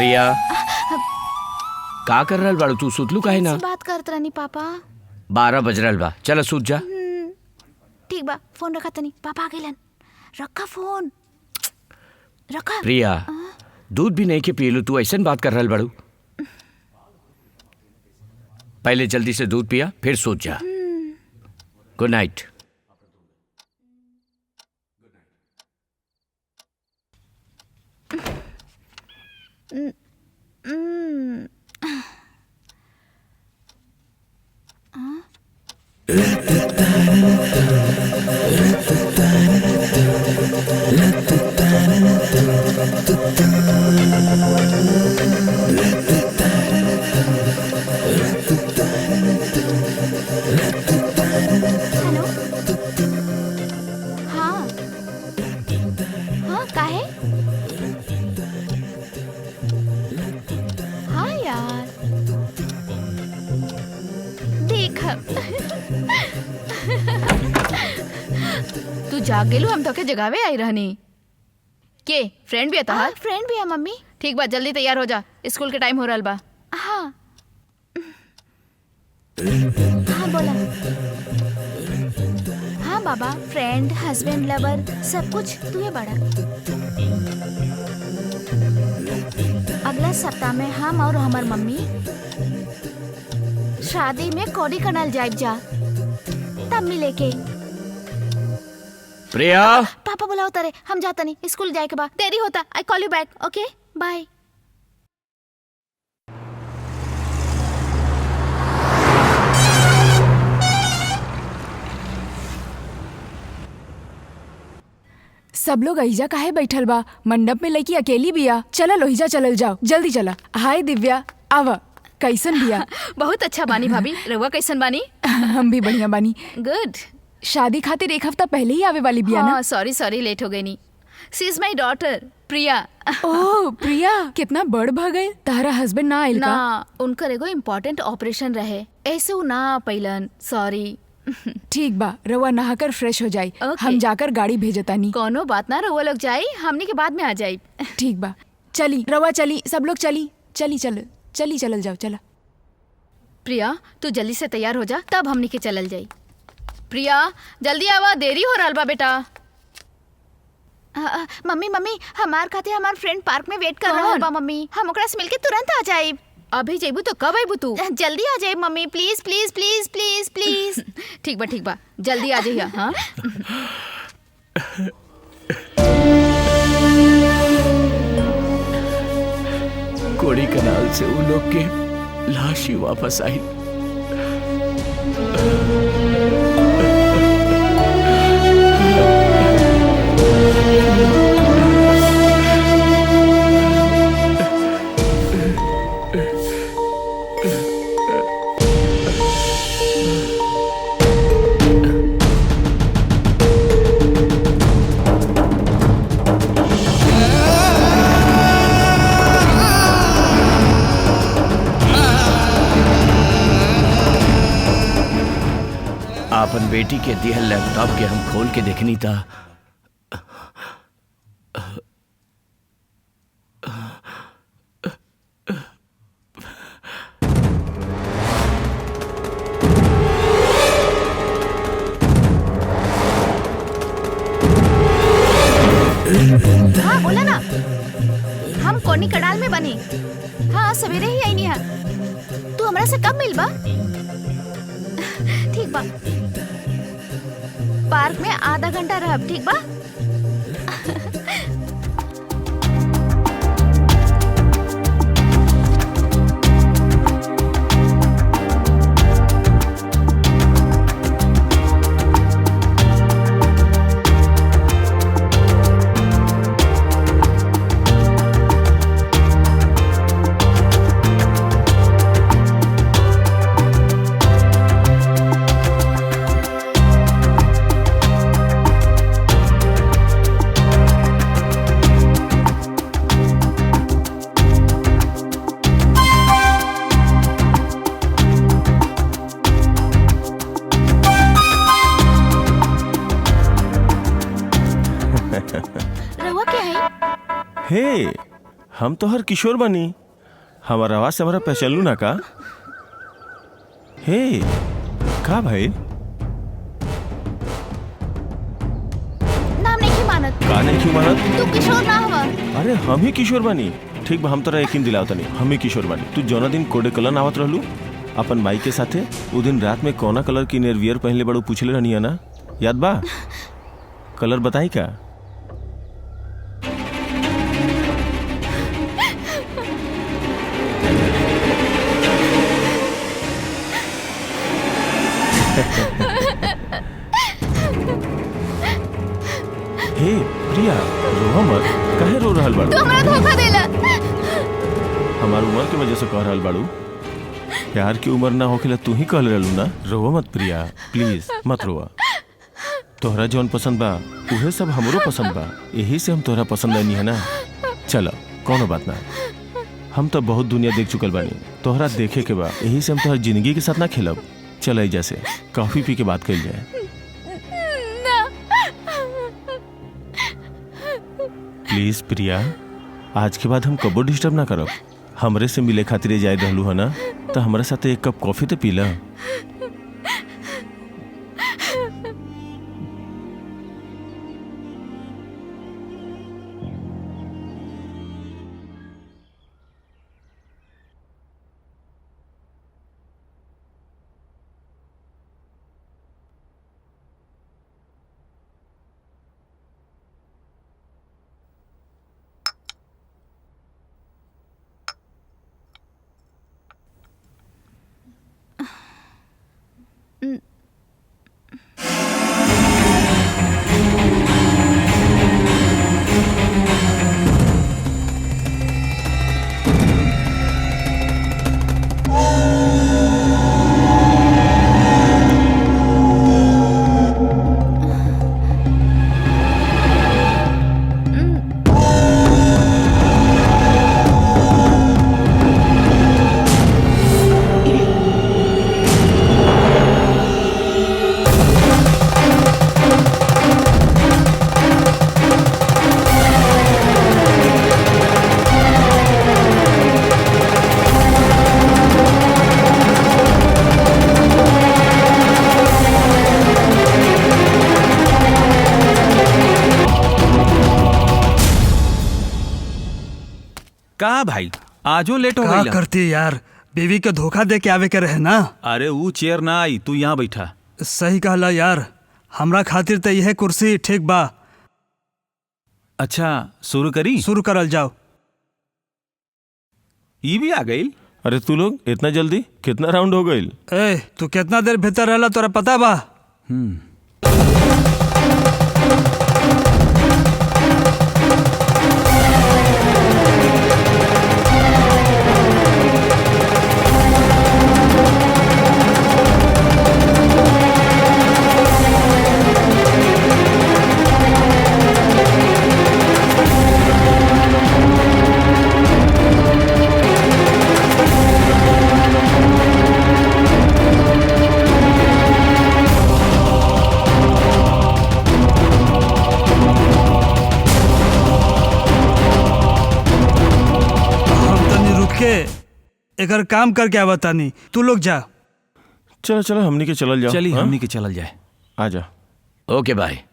प्रिया का कर रहल बाड़ू तू? सुतलू काहे ना? बात करत रहनी पापा। 12 बज रहल बा, चल सूत जा। ठीक बा, फोन रखा तनी, पापा आ गइलन। रखा फोन, रखा। प्रिया दूध भी नहीं के पियलू, तू ऐसन बात कर रहल बाड़ू। पहले जल्दी से दूध पिया फिर सोच जा। Good night. हेलो, हाँ हाँ, काहे? हाँ यार, देख तू जाग गेलू, हम तो के जगावे आई रहनी। के फ्रेंड भी है? फ्रेंड भी है मम्मी। ठीक बा, जल्दी तैयार हो जा, स्कूल के टाइम हो रहल बा। हाँ हाँ बोला। हाँ बाबा, फ्रेंड, हस्बैंड, लवर, सब कुछ तू है बड़ा। अगला सप्ताह में हम और हमार मम्मी शादी में कोडी कनाल जाइब जा, तब मिले के। प्रिया पापा बुलाओ तारे, हम जाता नहीं, स्कूल जाए के बाद देरी होता। I call you back, okay bye. सब लोग अहिजा काहे बैठल बा? मंडप में लड़की अकेली बिया। चला लोहिजा चलल जाओ, जल्दी चला। हाय दिव्या, आवा। कैसन बिया? बहुत अच्छा बानी भाभी, रउआ कैसन बानी? हम भी बढ़िया बानी। गुड। शादी खातिर एक हफ्ता पहले ही आवे वाली बिया ना? सॉरी लेट हो गई नी। She is my daughter Priya. ओह प्रिया, कितना बड़ भ गई। तारा हस्बैंड ना आइल का? ना, उनकर एगो इम्पोर्टेंट ऑपरेशन रहे, ऐसे उ ना आ पैलन, सॉरी। ठीक बा, रउआ नहाकर फ्रेश हो जाई। हम जाकर गाड़ी भेजतानी। कोनो बात ना, रउआ लोग जाई, हमनी के बाद में आ जाई। ठीक बा, चली रउआ, चली सब लोग, चली चलल जाओ, चला। प्रिया तू जल्दी से तैयार हो जा, तब हमनी के चलल जाई। प्रिया जल्दी आवा, देरी हो रहल बा बेटा। मम्मी हमार खातिर हमार फ्रेंड पार्क में वेट कर रहल बा मम्मी, हम ओकरा से मिलके तुरंत आ जाइब। अभी जेबू तो कब आइबू तू? जल्दी आ जाइब mummy, please please please please please. ठीक बा, जल्दी आ जाइए। हाँ कोड़ी कनाल से उन लोग के लाश ही वापस आई। अपन बेटी के दिहल लैपटॉप के हम खोल के देखनी था। हाँ बोला ना, हम कोनी कडाल में बनी। हाँ सवेरे ही आई नहीं। तू हमरा से कब मिलबा? ठीक बा, पार्क में आधा घंटा रहब, ठीक बा? हम तो हर किशोर बनी, हमारा आवाज से हमारा पहचान लू ना का? हे का भाई नाम नहीं मानत। का नहीं क्यों मानत? तू किशोर ना हवा। अरे हम ही किशोर बनी। ठीक बा, हम तोरा यकीन दिलावता नहीं, हम ही किशोर बनी। तू जौना दिन कोडे कलन आवत रहलू अपन माई के साथे, उ दिन रात में कौना कलर की नेरवियर पहनले बड़ू पूछले रहनी है ना, याद बा? कलर बताई का? हे प्रिया, रोहा मत, काहे रो रहल बाड़ू? तू हमरा धोखा देला। हमार उम्र के वजह से कह रहल बाड़ू? प्यार की उम्र ना होखेला तू ही कहले रहलू ना। रोवा मत प्रिया, प्लीज मत रोवा। तोहरा जौन पसंद बा उहे सब हमरो पसंद बा, यही से हम तोहरा पसंद नहीं है ना। चलो कोनो बात ना, हम तो बहुत दुनिया देख चुकल बानी, तोहरा देखे के बा, यही से हम तोहर जिंदगी के साथ ना खेलब। चल जैसे कॉफी पी के बात कइल जाए। प्लीज प्रिया, आज के बाद हम कबो डिस्टर्ब ना करब। हमरे से मिले खातिर जाए रहलू है ना, तो हमारे साथ एक कप कॉफी तो पी ला। का भाई आजो लेट हो गई? करती यार, बीवी के धोखा दे के आवे के रहे ना। अरे वो चेयर ना आई, तू यहाँ बैठा। सही कहला यार, हमरा खातिर तो यह कुर्सी ठीक बा। अच्छा शुरू करी? शुरू करल जाओ। ये भी आ गई? अरे तू लोग इतना जल्दी, कितना राउंड हो गई? ए तू कितना देर भीतर रहला तोरा पता बा? एकर काम करके आवता नहीं, तू लोग जा। चलो चलो हमनी के चलल जाओ। चलिए हमनी के चलल जाए। आ जा। ओके बाय।